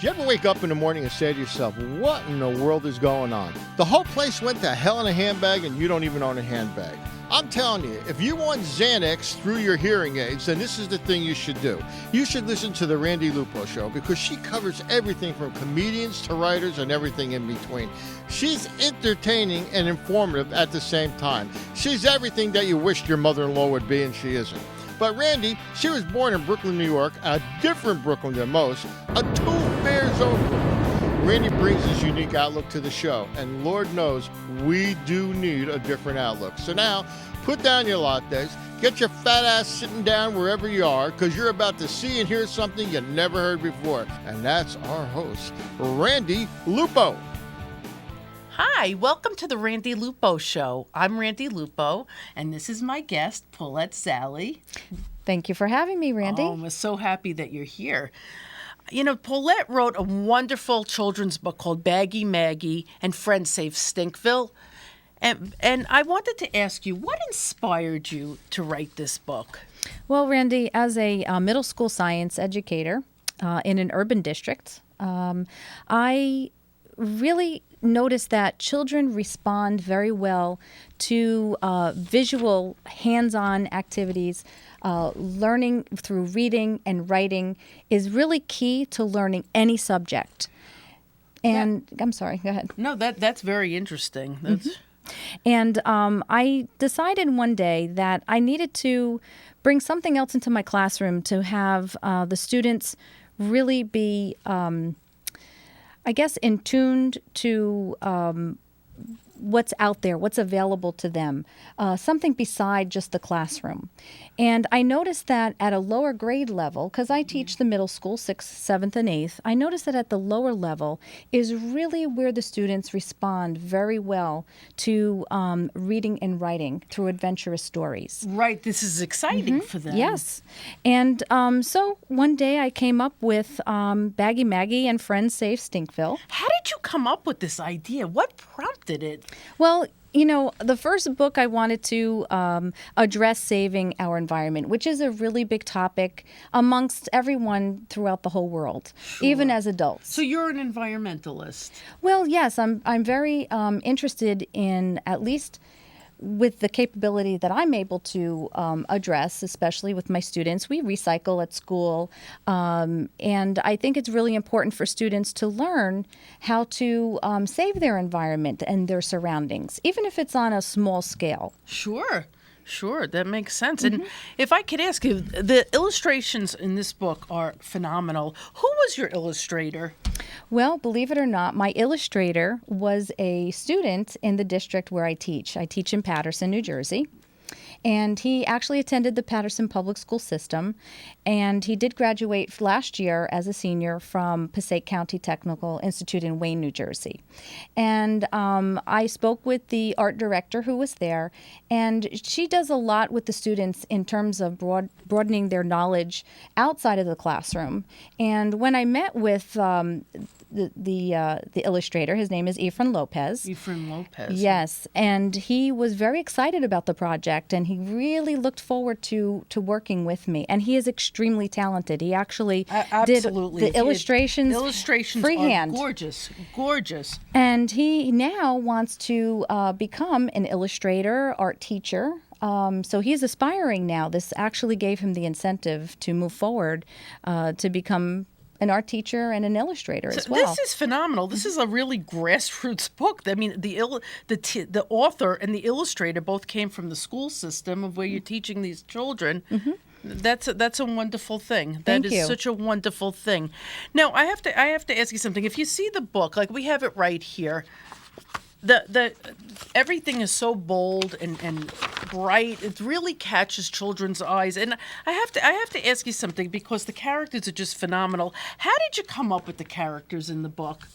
Do you ever wake up in the morning and say to yourself, what in the world is going on? The whole place went to hell in a handbag and you don't even own a handbag. I'm telling you, if you want Xanax through your hearing aids, then this is the thing you should do. You should listen to the Randi Lupo Show because she covers everything from comedians to writers and everything in between. She's entertaining and informative at the same time. She's everything that you wished your mother-in-law would be, and she isn't. But Randi, she was born in Brooklyn, New York, a different Brooklyn than most, a 2 bears over. Randi brings his unique outlook to the show, and Lord knows we do need a different outlook. So now, put down your lattes, get your fat ass sitting down wherever you are, because you're about to see and hear something you never heard before. And that's our host, Randi Lupo. Hi, welcome to the Randi Lupo Show. I'm Randi Lupo, and this is my guest, Paulette Szalay. Thank you for having me, Randi. Oh, I'm so happy that you're here. You know, Paulette wrote a wonderful children's book called Baggy, Maggy, and Friends Save Stinkville. And I wanted to ask you, what inspired you to write this book? Well, Randi, as a middle school science educator in an urban district, I really noticed that children respond very well to visual, hands-on activities. Learning through reading and writing is really key to learning any subject. And I'm sorry, go ahead. No, that's very interesting. That's... And I decided one day that I needed to bring something else into my classroom to have the students really be, I guess, in tuned to what's out there, what's available to them, something beside just the classroom. And I noticed that at a lower grade level, because I teach the middle school, 6th, 7th, and 8th, I noticed that at the lower level is really where the students respond very well to reading and writing through adventurous stories. Right, this is exciting for them. Yes. And so one day I came up with Baggy, Maggy, and Friends Save Stinkville. How did you come up with this idea? What prompted it? Well, you know, the first book I wanted to address saving our environment, which is a really big topic amongst everyone throughout the whole world, even as adults. So you're an environmentalist. Well, yes, I'm very interested in, at least with the capability that I'm able to address, especially with my students. We recycle at school, and I think it's really important for students to learn how to save their environment and their surroundings, even if it's on a small scale. Sure, that makes sense. And if I could ask you, the illustrations in this book are phenomenal. Who was your illustrator? Well, believe it or not, my illustrator was a student in the district where I teach. I teach in Paterson, New Jersey. And he actually attended the Paterson Public School System, and he did graduate last year as a senior from Passaic County Technical Institute in Wayne, New Jersey. And I spoke with the art director who was there, and she does a lot with the students in terms of broadening their knowledge outside of the classroom. And when I met with the illustrator, his name is Efrain Lopez. Efrain Lopez. Yes, and he was very excited about the project, and he really looked forward to working with me. And he is extremely talented. He actually did the illustrations freehand. Gorgeous. And he now wants to become an illustrator, art teacher. So he's aspiring now. This actually gave him the incentive to move forward to become an art teacher and an illustrator as well. This is phenomenal. This is a really grassroots book. I mean, the author and the illustrator both came from the school system of where you're teaching these children. That's a wonderful thing. Thank That you. is such a wonderful thing. Now, I have to ask you something. If you see the book, like we have it right here, the everything is so bold and bright. It really catches children's eyes. And I have to ask you something, because the characters are just phenomenal. How did you come up with the characters in the book?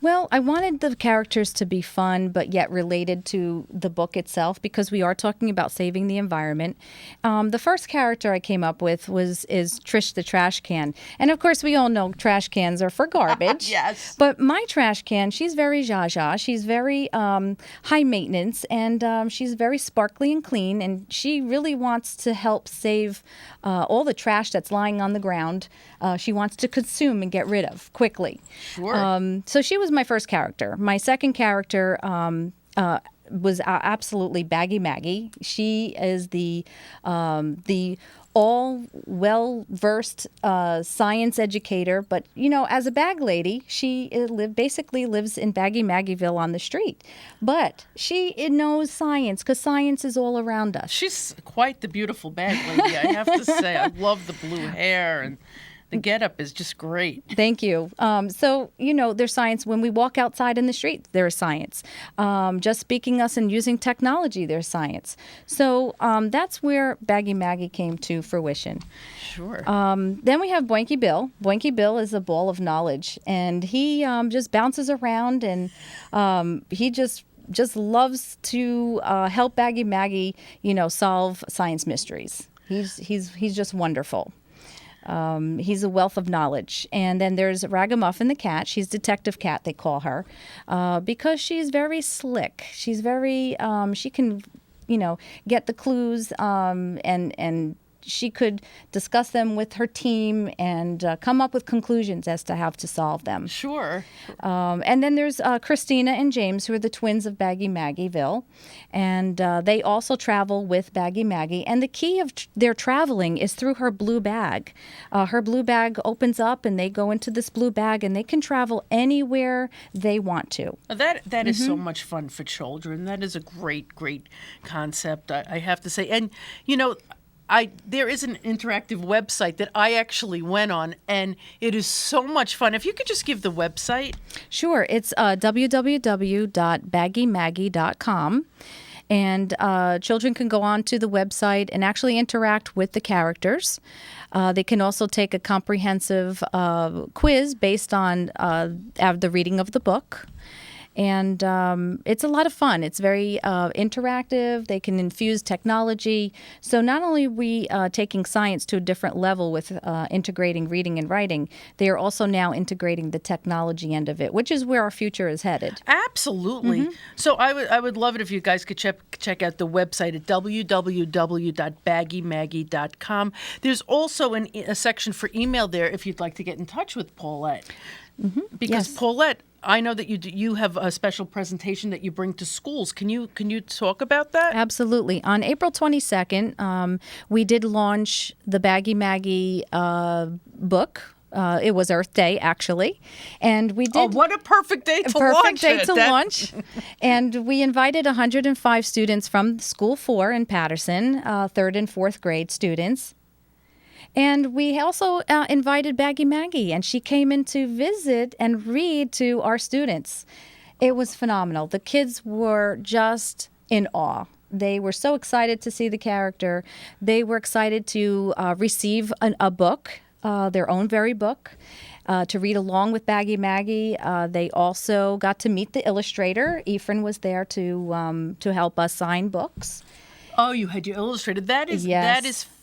Well, I wanted the characters to be fun, but yet related to the book itself, because we are talking about saving the environment. The first character I came up with is Trish the Trash Can. And of course, we all know trash cans are for garbage. Yes. But my trash can, she's very zsa-zsa. She's very high maintenance, and she's very sparkly and clean, and she really wants to help save all the trash that's lying on the ground. She wants to consume and get rid of quickly. Sure. So she was my first character. My second character was absolutely Baggy Maggy. She is the all well-versed science educator, but as a bag lady, she basically lives in Baggy Maggyville on the street. But she knows science because science is all around us. She's quite the beautiful bag lady, I have to say. I love the blue hair, and the getup is just great. Thank you. So, there's science. When we walk outside in the street, there's science. Just speaking us and using technology, there's science. So that's where Baggy Maggy came to fruition. Sure. Then we have Boinky Bill. Boinky Bill is a ball of knowledge, and he just bounces around, and he just loves to help Baggy Maggy, solve science mysteries. He's just wonderful. He's a wealth of knowledge. And then there's Ragamuffin the cat. She's Detective Cat, they call her, because she's very slick. She's very, she can, get the clues and she could discuss them with her team and come up with conclusions as to how to solve them. Sure. And then there's Christina and James, who are the twins of Baggy Maggyville. And they also travel with Baggy Maggy. And the key of their traveling is through her blue bag. Her blue bag opens up, and they go into this blue bag, and they can travel anywhere they want to. That is so much fun for children. That is a great concept, I have to say. And, there is an interactive website that I actually went on, and it is so much fun. If you could just give the website. Sure. It's www.baggymaggy.com. And children can go on to the website and actually interact with the characters. They can also take a comprehensive quiz based on the reading of the book. And it's a lot of fun. It's very interactive. They can infuse technology. So not only are we taking science to a different level with integrating reading and writing, they are also now integrating the technology end of it, which is where our future is headed. Absolutely. So I would love it if you guys could check out the website at www.baggymaggy.com. There's also a section for email there if you'd like to get in touch with Paulette. Because Yes. Paulette, I know that you have a special presentation that you bring to schools. Can you talk about that? Absolutely. On April 22nd, we did launch the Baggy Maggy book. It was Earth Day, actually. And we did... Oh, what a perfect day to launch Perfect day it. to launch. And we invited 105 students from School 4 in Patterson, 3rd and 4th grade students. And we also invited Baggy Maggy, and she came in to visit and read to our students. It was phenomenal. The kids were just in awe. They were so excited to see the character. They were excited to receive a book, their own very book, to read along with Baggy Maggy. They also got to meet the illustrator. Ephraim was there to help us sign books. Oh, you had your illustrator. That is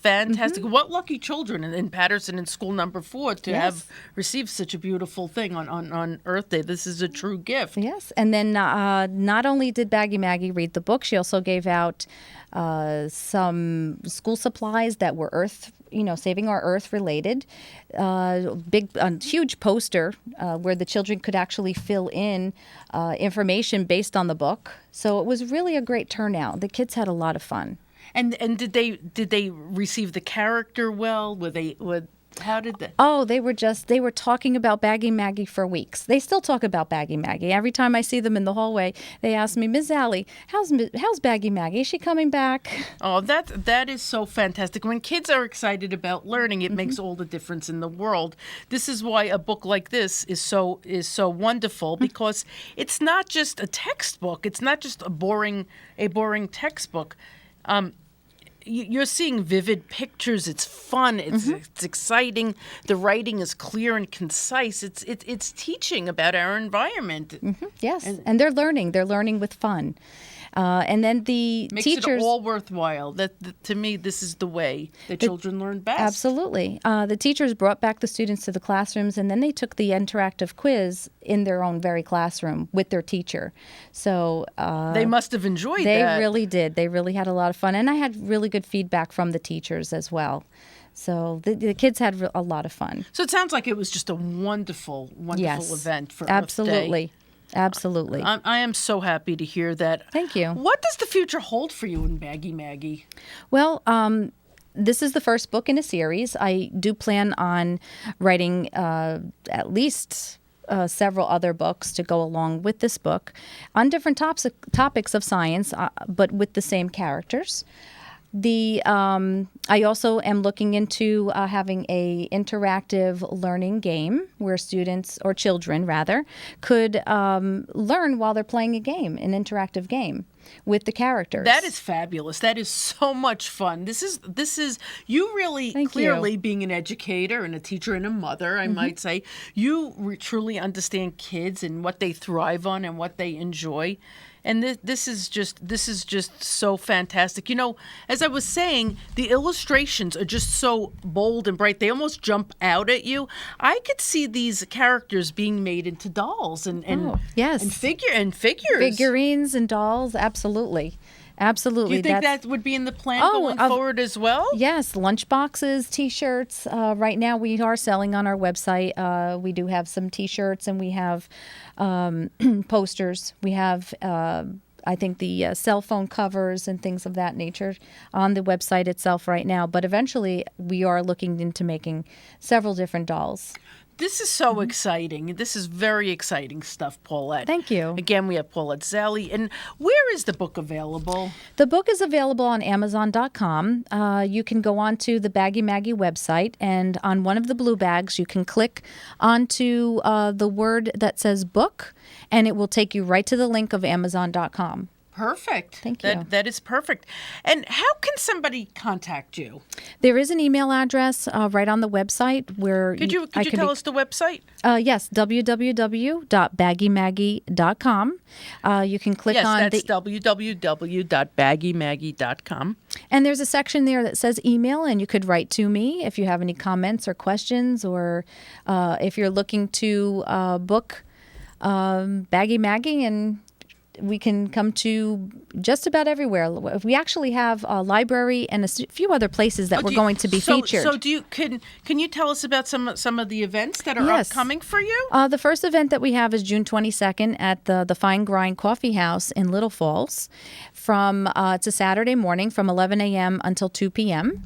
fantastic. What lucky children in Patterson in school number 4 to have received such a beautiful thing on Earth Day. This is a true gift. Yes. And then not only did Baggy Maggy read the book, she also gave out some school supplies that were Earth, saving our Earth related. Huge poster where the children could actually fill in information based on the book. So it was really a great turnout. The kids had a lot of fun. And did they receive the character well? How did they? Oh, they were talking about Baggy Maggy for weeks. They still talk about Baggy Maggy. Every time I see them in the hallway, they ask me, Ms. Alley, how's Baggy Maggy? Is she coming back? Oh, that is so fantastic. When kids are excited about learning, it makes all the difference in the world. This is why a book like this is so wonderful, because it's not just a textbook. It's not just a boring textbook. You're seeing vivid pictures. It's fun. It's exciting. The writing is clear and concise. It's teaching about our environment. Yes, and they're learning. They're learning with fun. And then the Makes teachers it all worthwhile. To me, this is the way that children learn best. Absolutely. The teachers brought back the students to the classrooms, and then they took the interactive quiz in their own very classroom with their teacher. So they must have enjoyed they that. They really did. They really had a lot of fun. And I had really good feedback from the teachers as well. So the kids had a lot of fun. So it sounds like it was just a wonderful, wonderful event for Earth Day. Absolutely. Absolutely. I am so happy to hear that. Thank you. What does the future hold for you in Baggy Maggy? Well, this is the first book in a series. I do plan on writing at least several other books to go along with this book on different topics of science, but with the same characters. I also am looking into having a interactive learning game where students, or children rather, could learn while they're playing a game, an interactive game with the characters. That is fabulous. That is so much fun. This is you really clearly being an educator and a teacher and a mother, I might say, you truly understand kids and what they thrive on and what they enjoy. And this is just so fantastic. You know, as I was saying, the illustrations are just so bold and bright. They almost jump out at you. I could see these characters being made into dolls and yes, and figures. Figurines and dolls, absolutely. Absolutely. Do you think that would be in the plan going forward as well? Yes, lunchboxes, T-shirts. Right now we are selling on our website. We do have some T-shirts and we have posters. We have, I think, the cell phone covers and things of that nature on the website itself right now. But eventually we are looking into making several different dolls. This is so exciting. This is very exciting stuff, Paulette. Thank you. Again, we have Paulette Szalay. And where is the book available? The book is available on Amazon.com. You can go on to the Baggy Maggy website, and on one of the blue bags, you can click onto the word that says book, and it will take you right to the link of Amazon.com. Perfect. Thank you. That is perfect. And how can somebody contact you? There is an email address right on the website where Could you tell us the website? Yes, www.baggymaggy.com. You can click on that's www.baggymaggy.com. And there's a section there that says email, and you could write to me if you have any comments or questions, or if you're looking to book Baggy Maggy, and we can come to just about everywhere. We actually have a library and a few other places that we're going to be featured. So can you tell us about some of the events that are upcoming for you? The first event that we have is June 22nd at the Fine Grind Coffee House in Little Falls. It's a Saturday morning from 11 a.m. until 2 p.m.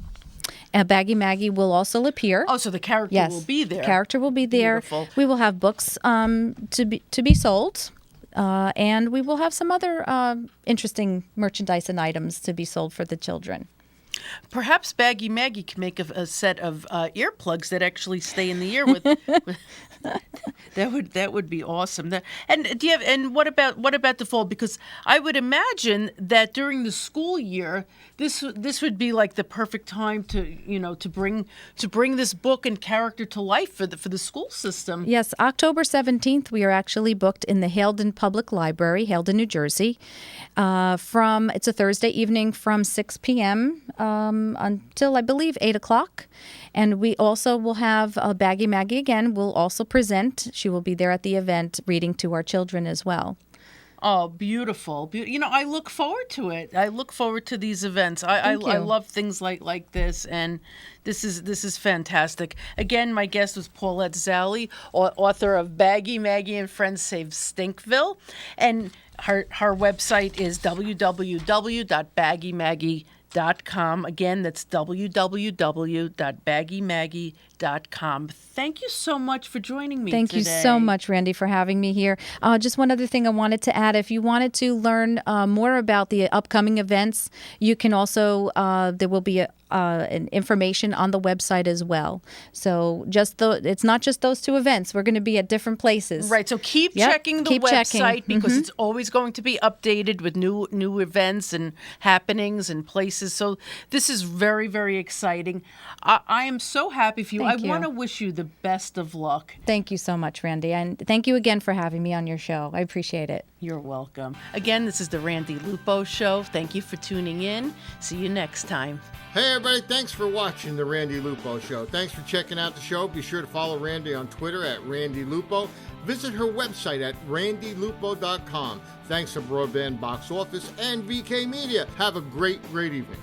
Baggy Maggy will also appear. Oh, so the character will be there. The character will be there. Beautiful. We We will have books to be sold. And we will have some other interesting merchandise and items to be sold for the children. Perhaps Baggy Maggy can make a set of earplugs that actually stay in the ear with that would be awesome. And what about the fall? Because I would imagine that during the school year, this would be like the perfect time to bring this book and character to life for the school system. Yes, October 17th, we are actually booked in the Haledon Public Library, Haledon, New Jersey. It's a Thursday evening from 6 p.m. Until I believe 8 o'clock. And we also will have Baggy Maggy again will also present. She will be there at the event reading to our children as well. Oh, beautiful. I look forward to it. I look forward to these events. I love things like this, and this is fantastic. Again, my guest was Paulette Szalay, author of Baggy Maggy and Friends Save Stinkville, and her website is www.baggymaggy.com. Again, that's www.baggymaggy.com. Thank you so much for joining me today. Thank you so much, Randy, for having me here. Just one other thing I wanted to add. If you wanted to learn more about the upcoming events, you can also, there will be an information on the website as well. So it's not just those two events. We're going to be at different places. Right. So keep checking the website because it's always going to be updated with new events and happenings and places. So this is very, very exciting. I am so happy for you. you. want to wish you the best of luck. Thank you so much, Randy. And thank you again for having me on your show. I appreciate it. You're welcome. Again, this is the Randi Lupo Show. Thank you for tuning in. See you next time. Hey everybody, thanks for watching the Randi Lupo Show. Thanks for checking out the show. Be sure to follow Randi on Twitter at Randi Lupo. Visit her website at randilupo.com. Thanks to Broadband Box Office and VK Media. Have a great evening.